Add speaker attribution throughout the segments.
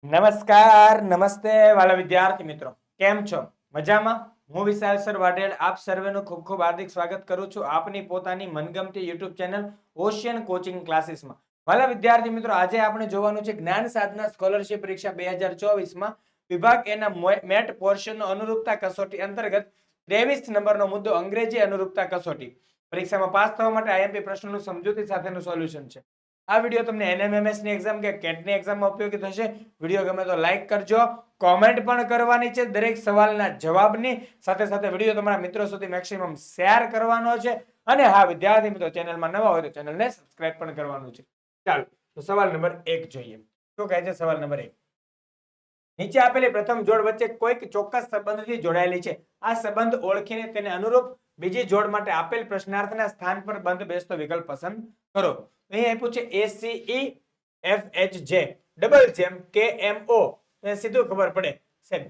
Speaker 1: નમસ્કાર, નમસ્તે વાલા વિદ્યાર્થી મિત્રો. કેમ છો? મજામાં? હું વિશાલ સર વાઢેર આપ સર્વેનું ખૂબ ખૂબ હાર્દિક સ્વાગત કરું છું આપની પોતાની મનગમતી યુટ્યુબ ચેનલ ઓશિયન કોચિંગ ક્લાસીસમાં. વાલા વિદ્યાર્થી મિત્રો, આજે આપણે જોવાનું છે જ્ઞાન સાધના સ્કોલરશિપ પરીક્ષા 2024માં વિભાગ એના મેટ પોર્શનનો અનુરૂપતા કસોટી અંતર્ગત 23 નંબરનો મુદ્દો અંગ્રેજી અનુરૂપતા કસોટી. પરીક્ષામાં પાસ થવા માટે આઈએમપી પ્રશ્નોનું સમજૂતી સાથેનું સોલ્યુશન છે. આ વિડિયો તમને એનએમએમએસ ની એક્ઝામ કે કેટની એક્ઝામમાં ઉપયોગી થશે. વિડિયો ગમે તો લાઈક કરજો, કોમેન્ટ પણ કરવાની છે દરેક સવાલના જવાબની સાથે સાથે વિડિયો તમારા મિત્રો સુધી મેક્સિમમ શેર કરવાનો છે. અને હા વિદ્યાર્થી મિત્રો, ચેનલમાં નવા હોય તો ચેનલને સબસ્ક્રાઇબ પણ કરવાનું છે. ચાલો તો સવાલ નંબર 1 જોઈએ. શું કહે છે સવાલ નંબર 1? નીચે આપેલી પ્રથમ જોડ વચ્ચે કોઈક ચોક્કસ સંબંધથી જોડાયેલી છે. આ સંબંધ ઓળખીને તેને અનુરૂપ બીજી જોડ માટે આપેલ પ્રશ્નાર્થના સ્થાન પર બંધ બેસતો વિકલ્પ પસંદ કરો. અહીં આપ્યું છે ACE FHJ ડબલ જેમ KMO. સીધું ખબર પડે સાહેબ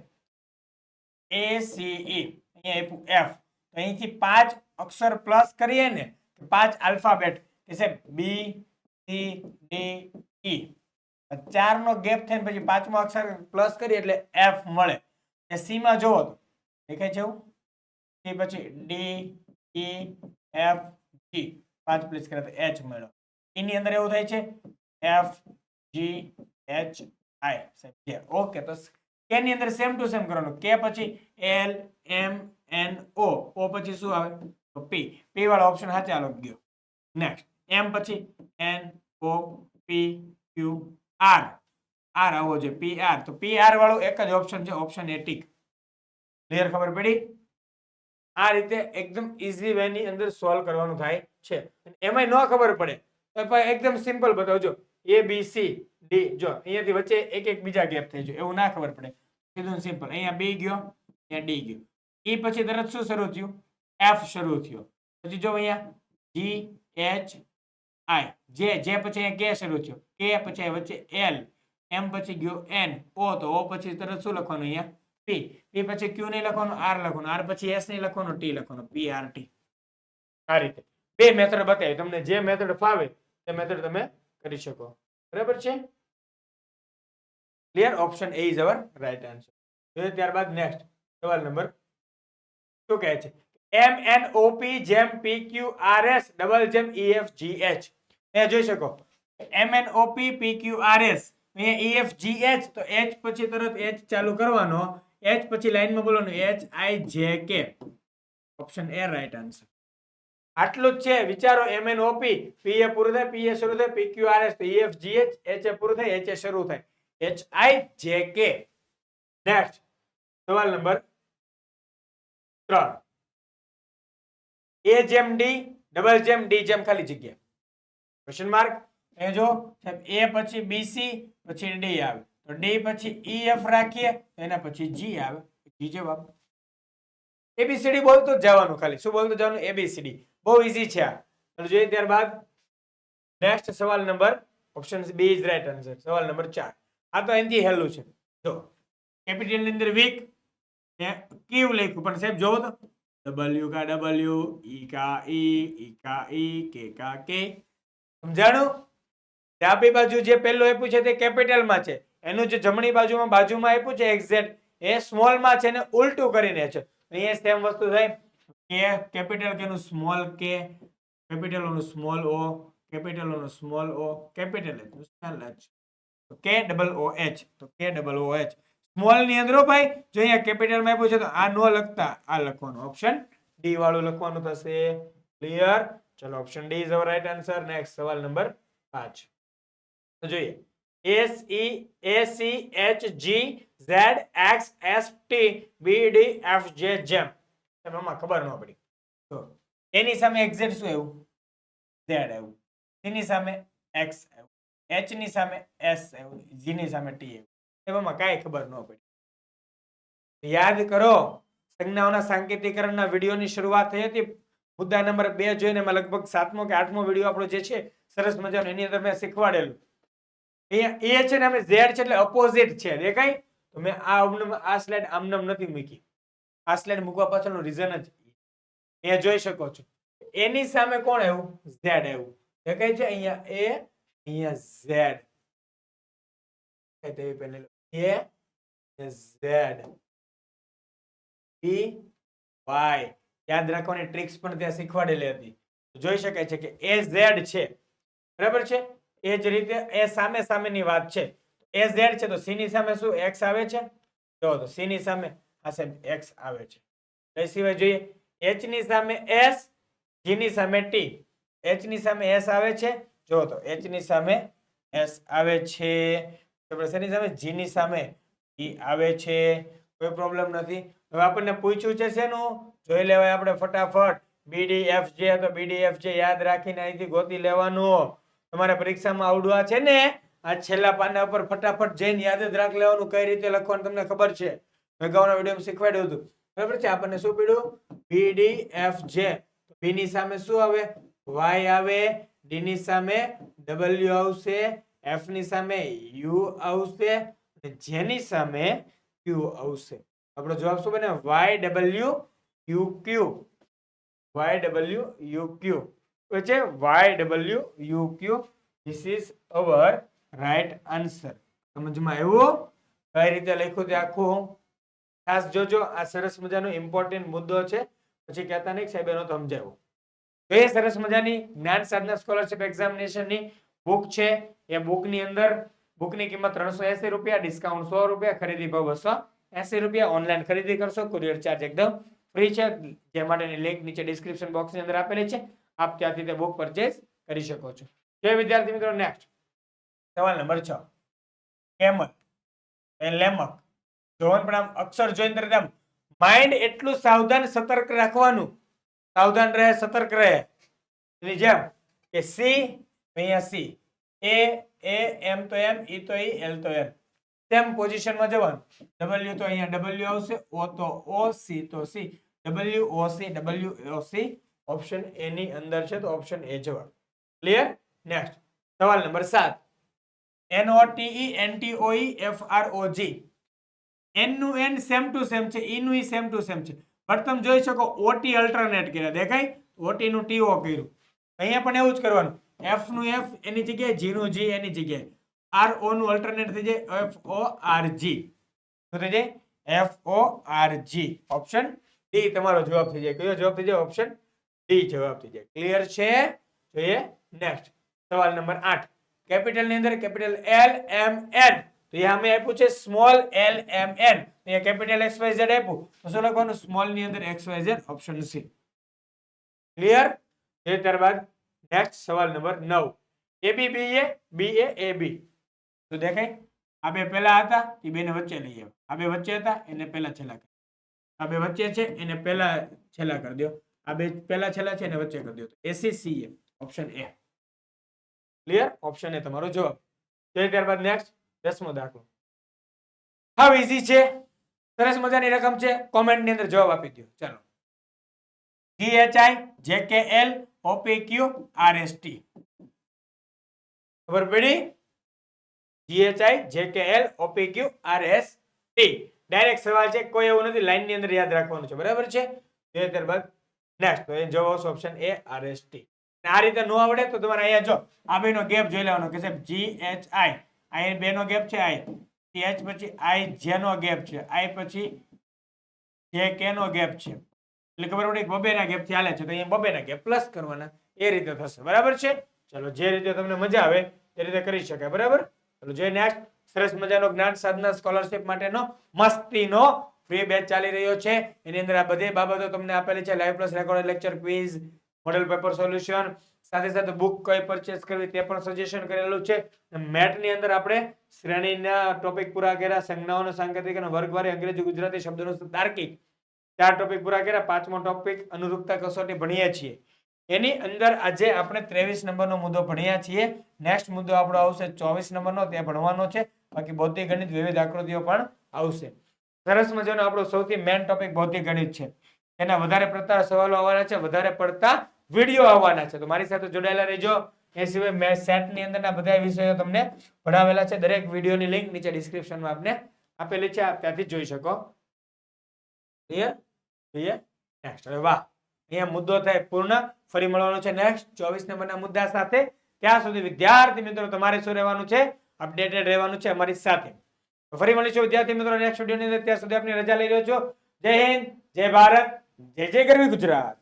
Speaker 1: ACE અહીંયા આપ્યું F, તો અહીંથી 5 અક્ષર પ્લસ કરીએ ને, 5 આલ્ફાબેટ કે સાહેબ B C D E, 4 નો ગેપ થઈને પછી પાંચમો અક્ષર પ્લસ કરીએ એટલે F મળે. C માં જોવો તો દેખાય છે એવું, C પછી D E F G, 5 plus કરે તો H મળ્યો. એની અંદર એવું થાય છે F G H I સાહેબ. ઓકે, તો કે ની અંદર સેમ ટુ સેમ કરવાનું. કે પછી L M N O, O પછી શું આવે તો P. P વાળો ઓપ્શન સાચો આલો ગયો. નેક્સ્ટ M પછી N O P Q R, R આવો છે PR, તો PR વાળો એક જ ઓપ્શન છે, ઓપ્શન એ ટીક. ક્લિયર? ખબર પડી? આ રીતે એકદમ ઈઝી વે ની અંદર સોલ્વ કરવાનું થાય છે. એમાંય ન ખબર પડે તો એકદમ સિમ્પલ બતાવજો. A B C D, જો અહીંયાથી વચ્ચે એક એક બીજા ગેપ થઈ જાય એવું ના ખબર પડે. સીધું સિમ્પલ. અહીંયા B ગયો, અહીંયા D ગયો. E પછી તરત શું શરૂ થયું? F શરૂ થયો. પછી જો અહીંયા G H I, જે પછી અહીંયા K શરૂ થયો, K પછી વચ્ચે L, M પછી ગયો N, O, તો O પછી તરત શું લખવાનું અહીંયા P, P પછી Q નહીં લખવાનું, R લખવાનું, R પછી S નહીં લખવાનું, T લખવાનું, PRT. આ રીતે બે મેથડ બતાવી. તમને જે મેથડ ફાવે તે મેથડ તમે કરી શકો. બરાબર છે? Clear? Option A is our right answer. જોઈએ ત્યારબાદ નેક્સ્ટ સવાલ નંબર શું કહે છે? MNOP જેમ PQRS ડબલ જેમ EFGH. એ જોઈ શકો MNOP PQRS, અહીંયા EFGH, તો H પછી તરત H ચાલુ કરવાનો, H પછી લાઈનમાં બોલવાનું HIJK. Option A right answer. આટલું જ છે. વિચારો. MNOP, P એ પૂરું થાય, P એ શરૂ થાય, PQRS, તો EFGH, H એ પૂરું થાય, H એ શરૂ થાય, HIJK. નેક્સ્ટ સવાલ નંબર 3. A જેમ D ડબલ જેમ D જેમ ખાલી જગ્યા ક્વેશ્ચન માર્ક. એ જો A પછી BC પછી D આવે, તો D પછી EF રાખીએ તો એના પછી G આવે. G જવાબ. ABCD બોલતું જ જવાનું, ખાલી શું બોલતું જવાનું? ABCD. બહુ ઈઝી છે આ. જોઈએ ત્યારબાદ નેક્સ્ટ સવાલ number, option B is right answer. સવાલ નંબર 4. આ તો એનથી હેલું છે. જો કેપિટલ ની અંદર વીક ક્યુ લખ્યું, પણ સાહેબ જોવો તો W કા W, E કા E, E કા E, K કા K. સમજાણું? ડાબી બાજુ જે પહેલું આપ્યું છે તે કેપિટલમાં છે, એનું જે જમણી બાજુમાં આપ્યું છે એક્ઝેક્ટ એ સ્મોલમાં છે ને ઉલટું કરીને છે. અહીંયા સેમ વસ્તુ થાય. કે કેપિટલ કેનું સ્મોલ K, કેપિટલ ઓનું સ્મોલ O, કેપિટલ ઓનું small O, capital H, K double O H, તો K double O H. Small ની અંદર ભાઈ જો અહીંયા કેપિટલમાં આપ્યું છે તો આ નો લખતા આ લખવાનું, ઓપ્શન D વાળું લખવાનું થશે. ક્લિયર? ચલો, option D is our right answer. Next સવાલ નંબર 5 તો જોઈએ SEACHGZXSTBDFJ જેમ. એમાં ખબર ન પડી તો એની સામે એક્ઝેક્ટ શું આવ્યું? Z આવ્યું. એની સામે X આવ્યું, H ની સામે S આવ્યું, G ની સામે T આવ્યું. એમાં કાંઈ ખબર ન પડી. યાદ કરો, સંજ્ઞાઓના સાંકેતિકરણના વિડીયોની શરૂઆત થઈ હતી. મુદ્દા નંબર 2 જોઈને એમાં લગભગ 7મો કે 8મો વિડીયો આપણો જે છે સરસ મજાનો, એની અંદર મેં શીખવાડેલું. અહીંયા A છે ને અમે Z છે એટલે અપોઝિટ છે. દેખાય? તો મેં આ સ્લાઇડ આમનામ નથી મૂકી. આ સ્લાઇડ મૂકવા પાછળનું રીઝન જ અહીંયા જોઈ શકો છો. એની સામે કોણ આવ્યું? Z આવ્યું. દેખાય છે? અહીંયા A, અહીંયા Z. તેવી પેનલ એ ઝેડ બી વાય. યાદ રાખવાની ટ્રિક્સ પણ ત્યાં શીખવાડેલી હતી. જોઈ શકાય છે કે એ ઝેડ છે, બરાબર છે. એ જ રીતે એ સામે સામેની વાત છે. એ ઝેડ છે તો સી ની સામે શું એક્સ આવે છે? જો તો સી ની સામે આ સાહેબ એક્સ આવે છે. એ સિવાય જોઈએ એચ ની સામે એસ, જી ની સામે ટી. એચ ની સામે એસ આવે છે, જો તો એચ ની સામે એસ આવે છે. તો શેની સામે? જી ની સામે ઈ આવે છે. કોઈ પ્રોબ્લેમ નથી. હવે આપણને પૂછ્યું છે શેનું? જોઈ લેવાય આપણે ફટાફટ. BDFJ તો BDFJ યાદ રાખીને અહીંથી ગોતી લેવાનું. તમારે પરીક્ષામાં આવડવા છે ને, આ છેલ્લા પાના ઉપર ફટાફટ જઈને યાદ જ રાખી લેવાનું કઈ રીતે લખવાનું તમને ખબર છે. અગાઉના વિડીયોમાં શીખવાડ્યું હતું. બરાબર છે. આપણને શું પડ્યું? BDFJ. બી ની સામે શું આવે? Y આવે. ડી ની સામે W આવશે. એફ ની સામે U આવશે. જેની સામે Q આવશે. આપણો જવાબ શું બને? YWUQ. YWUQ. છે YWUQ. This is our right answer. સમજમાં આવ્યું? કઈ રીતે લખ્યું તે આખું ખાસ જોજો. આ સરસ મજાનો ઇમ્પોર્ટન્ટ મુદ્દો છે. પછી કહેતા નહીં સાહેબ એનો સમજાવ્યો. તો એ સરસ મજાની જ્ઞાન સાધના સ્કોલરશિપ એક્ઝામિનેશનની બુક છે. એ બુકની અંદર બુકની કિંમત 380 રૂપિયા, ડિસ્કાઉન્ટ 100 રૂપિયા, ખરીદી ભાવ 280 રૂપિયા. ઓનલાઈન ખરીદી કરશો, કુરિયર ચાર્જ એકદમ ફ્રી છે. જે માટેની લિંક નીચે ડિસ્ક્રિપ્શન બોક્સની અંદર આપેલી છે. આપ ત્યાંથી તે બુક પરચેઝ કરી શકો છો. જે વિદ્યાર્થી મિત્રો નેક્સ્ટ સવાલ નંબર 6. કેમલ એ લેમક. જોવાનું પણ આમ અક્ષર જોઈને તરત આમ માઇન્ડ એટલું સાવધાન સતર્ક રાખવાનું. સાવધાન રહે, સતર્ક રહે. એની જેમ કે સી અહીંયા સી, એ એમ તો એમ, ઈ તો ઈ, એલ તો એલ. સેમ પોઝિશનમાં જવાનું. W તો અહીંયા W આવશે, O તો O, C તો C. WOC ઓપ્શન એ ની અંદર છે તો ઓપ્શન એ જવાબ. ક્લિયર? નેક્સ્ટ સવાલ number 7. NOTE NTOE FROG. N નું N સેમ ટુ સેમ છે, ઈ નું ઈ સેમ ટુ સેમ છે. પણ તમે જોઈ શકો OT અલ્ટરનેટ કર્યા. દેખાય? OT નું TO કર્યું. અહીંયા પણ એવું જ કરવાનું. F નું F એની જગ્યાએ, G નું G એની જગ્યાએ. RO નું અલ્ટરનેટ થઈ જાય FORG. શું થઈ જાય? FORG. ઓપ્શન ડી તમારો જવાબ થઈ જાય. કયો જવાબ થઈ જાય? ઓપ્શન ડી જવાબ થઈ જાય. ક્લિયર છે? જોઈએ નેક્સ્ટ સવાલ નંબર 8. કેપિટલ ની અંદર કેપિટલ L M N. તો અહીંયા અમે આપ્યું છે સ્મોલ L M N. અહીંયા કેપિટલ XYZ આપ્યું તો શું લખવાનું? સ્મોલ ની અંદર XYZ. Option C. ક્લિયર? એ ત્યારબાદ નેક્સ્ટ સવાલ નંબર 9. ABBA BA AB. તો દેખાય? આ બે પહેલા હતા એ બેને વચ્ચે લઈ આવો. આ બે વચ્ચે હતા એને પહેલા છેલ્લા કરી. આ બે વચ્ચે છે એને પહેલા છેલ્લા કરી દો. આ બે પહેલા છેલ્લા છે એને વચ્ચે કરી દો. ACCA. Option A. Clear? Option A તમારો જવાબ. ત્યારબાદ નેક્સ્ટ 10મો દાખલો. હાવ ઈઝી છે. સરસ મજાની રકમ છે. કોમેન્ટ ની અંદર જવાબ આપી દો. ચાલો. GHI JKL OPQ RST. ખબર પડી? GHI JKL OPQ RST. Direct સવાલ છે. કોઈ એવું નથી લાઈન ની અંદર યાદ રાખવાનું છે. બરાબર છે? ત્યારબાદ નેક્સ્ટ તો એ જવાબ ઓપ્શન એ RST. આ રીતે ન આવડે તો તમારે અહીંયા જો આ બેનો ગેપ જોઈ લેવાનો કે સાહેબ GHI અહીં બેનો ગેપ છે I, TH પછી I J નો ગેપ છે, I પછી JK નો ગેપ છે. એટલે ખબર પડી બબેના ગેપ થી હાલે છે તો અહીંયા બબેના ગેપ પ્લસ કરવાના. એ રીતે થશે. બરાબર છે? ચલો જે રીતે તમને મજા આવે એ રીતે કરી શકાય. બરાબર? ચલો જે નેક્સ્ટ સરસ મજાનો જ્ઞાન સાધના સ્કોલરશિપ માટેનો મસ્તીનો ફ્રી બેચ ચાલી રહ્યો છે. એની અંદર આ બધી બાબતો તમને આપેલી છે. Live plus recorded lecture, quiz, model paper solution, સાથે સાથે બુક કઈ પરચેસ કરવી તે પણ સજેશન કરેલું છે. મેટ ની અંદર આપણે શ્રેણીના ટોપિક પૂરા કર્યા. સંજ્ઞાઓનો સાંકેતિક અને વર્ગવારી અંગ્રેજી ગુજરાતી શબ્દોનું તાર્કિક 4 ટોપિક પૂરા કર્યા. 5મો ટોપિક અનુરૂપતા કસોટી ભણીએ છીએ. એની અંદર આજે આપણે 23 નંબરનો મુદ્દો ભણ્યા છીએ. નેક્સ્ટ મુદ્દો આપણો આવશે 24 નંબરનો, તે ભણવાનો છે. બાકી ભૌતિક ગણિત વિવિધ આકૃતિઓ પણ આવશે. સરસ મજાનો આપણો સૌથી મેઇન ટોપિક ભૌતિક ગણિત છે. એના વધારે પડતા સવાલો આવવાના છે, વધારે પડતા વિડીયો આવવાના છે. તો મારી સાથે જોડાયેલા રહેજો. એ સિવાય મેં સેટ ની અંદરના બધા વિષયો તમને ભણાવેલા છે. દરેક વિડીયોની લિંક નીચે ડિસ્ક્રિપ્શનમાં આપને આપેલી છે. આપ ત્યાંથી જોઈ શકો. ક્લિયર? જોઈએ નેક્સ્ટ. હવે વાહ, અહીંયા મુદ્દો થાય પૂર્ણ. ફરી મળવાનો છે નેક્સ્ટ 24 નંબરના મુદ્દા સાથે. ત્યાં સુધી વિદ્યાર્થી મિત્રો તમારે શું રહેવાનું છે? અપડેટેડ રહેવાનું છે અમારી સાથે. ફરી મળીશું વિદ્યાર્થી મિત્રો નેક્સ્ટ વિડીયોની અંદર. ત્યાં સુધી આપની રજા લઈ રહ્યો છું. જય હિન્દ, જય ભારત, જય જય ગરવી ગુજરાત.